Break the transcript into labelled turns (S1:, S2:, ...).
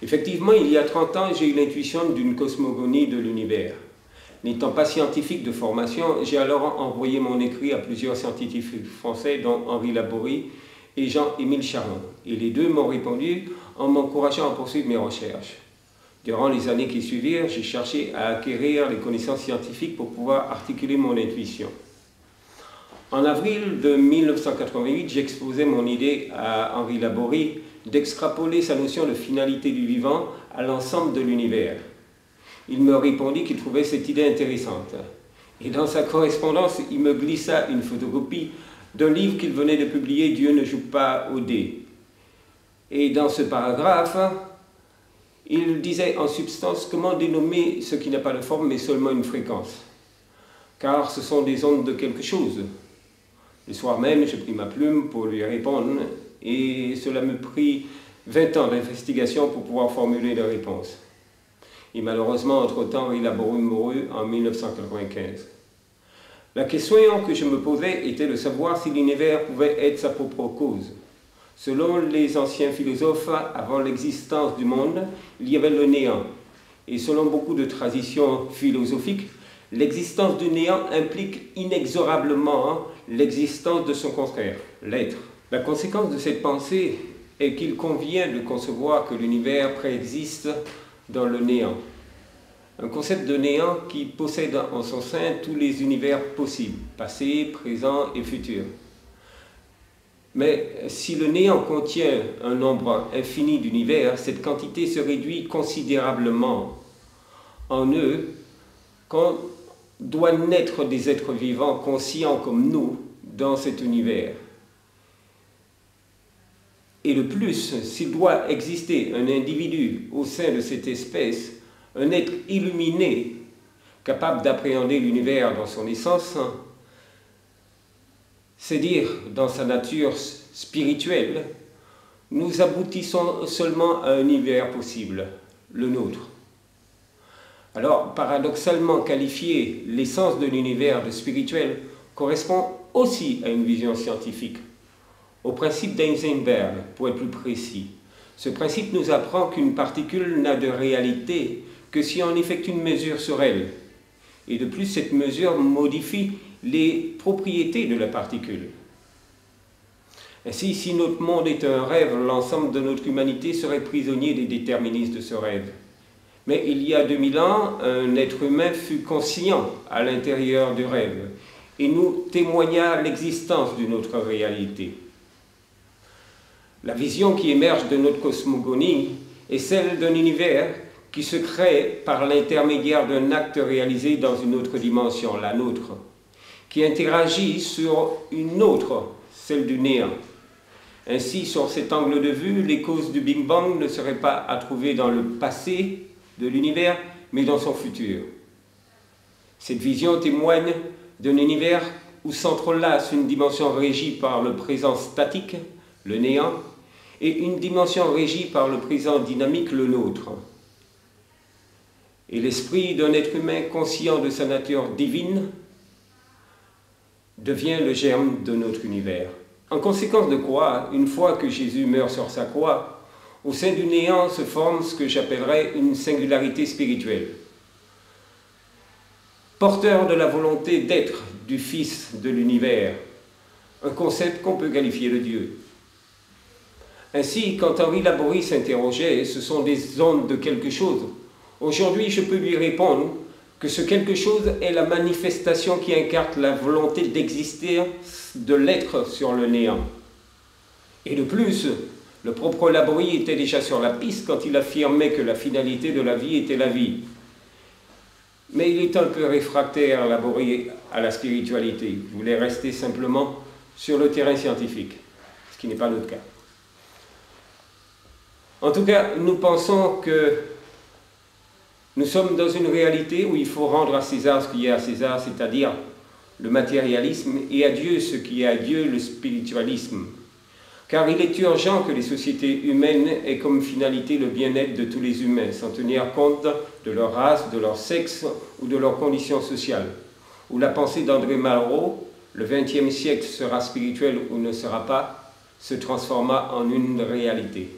S1: Effectivement, il y a 30 ans, j'ai eu l'intuition d'une cosmogonie de l'univers. N'étant pas scientifique de formation, j'ai alors envoyé mon écrit à plusieurs scientifiques français, dont Henri Laborie et Jean-Émile Charron. Et les deux m'ont répondu en m'encourageant à poursuivre mes recherches. Durant les années qui suivirent, j'ai cherché à acquérir les connaissances scientifiques pour pouvoir articuler mon intuition. En avril de 1988, j'exposais mon idée à Henri Laborie d'extrapoler sa notion de finalité du vivant à l'ensemble de l'univers. Il me répondit qu'il trouvait cette idée intéressante. Et dans sa correspondance, il me glissa une photocopie d'un livre qu'il venait de publier, Dieu ne joue pas au dé. Et dans ce paragraphe, il disait en substance comment dénommer ce qui n'a pas de forme mais seulement une fréquence. Car ce sont des ondes de quelque chose. Le soir même, je pris ma plume pour lui répondre et cela me prit 20 ans d'investigation pour pouvoir formuler la réponse. Et malheureusement, entre-temps, il a mouru en 1995. La question que je me posais était de savoir si l'univers pouvait être sa propre cause. Selon les anciens philosophes, avant l'existence du monde, il y avait le néant. Et selon beaucoup de traditions philosophiques, l'existence du néant implique inexorablement l'existence de son contraire, l'être. La conséquence de cette pensée est qu'il convient de concevoir que l'univers préexiste dans le néant. Un concept de néant qui possède en son sein tous les univers possibles, passé, présent et futur. Mais si le néant contient un nombre infini d'univers, cette quantité se réduit considérablement. En eux, quand doit naître des êtres vivants conscients comme nous dans cet univers. Et de plus, s'il doit exister un individu au sein de cette espèce, un être illuminé, capable d'appréhender l'univers dans son essence, c'est dire dans sa nature spirituelle, nous aboutissons seulement à un univers possible, le nôtre. Alors, paradoxalement qualifier l'essence de l'univers de spirituel correspond aussi à une vision scientifique, au principe d'Heisenberg, pour être plus précis. Ce principe nous apprend qu'une particule n'a de réalité que si on effectue une mesure sur elle. Et de plus, cette mesure modifie les propriétés de la particule. Ainsi, si notre monde est un rêve, l'ensemble de notre humanité serait prisonnier des déterministes de ce rêve. Mais il y a 2000 ans, un être humain fut conscient à l'intérieur du rêve et nous témoigna l'existence d'une autre réalité. La vision qui émerge de notre cosmogonie est celle d'un univers qui se crée par l'intermédiaire d'un acte réalisé dans une autre dimension, la nôtre, qui interagit sur une autre, celle du néant. Ainsi, sur cet angle de vue, les causes du Big Bang ne seraient pas à trouver dans le passé de l'univers, mais dans son futur. Cette vision témoigne d'un univers où s'entrelacent une dimension régie par le présent statique, le néant, et une dimension régie par le présent dynamique, le nôtre. Et l'esprit d'un être humain conscient de sa nature divine devient le germe de notre univers. En conséquence de quoi, une fois que Jésus meurt sur sa croix, au sein du néant se forme ce que j'appellerais une singularité spirituelle. Porteur de la volonté d'être du Fils de l'univers, un concept qu'on peut qualifier de Dieu. Ainsi, quand Henri Laborie s'interrogeait, ce sont des ondes de quelque chose. Aujourd'hui, je peux lui répondre que ce quelque chose est la manifestation qui incarne la volonté d'exister de l'être sur le néant. Et de plus, le propre Laborie était déjà sur la piste quand il affirmait que la finalité de la vie était la vie. Mais il est un peu réfractaire, Laborie, à la spiritualité. Il voulait rester simplement sur le terrain scientifique, ce qui n'est pas notre cas. En tout cas, nous pensons que nous sommes dans une réalité où il faut rendre à César ce qui est à César, c'est-à-dire le matérialisme, et à Dieu ce qui est à Dieu, le spiritualisme. Car il est urgent que les sociétés humaines aient comme finalité le bien-être de tous les humains, sans tenir compte de leur race, de leur sexe ou de leurs conditions sociales. Où la pensée d'André Malraux, le XXe siècle sera spirituel ou ne sera pas, se transforma en une réalité.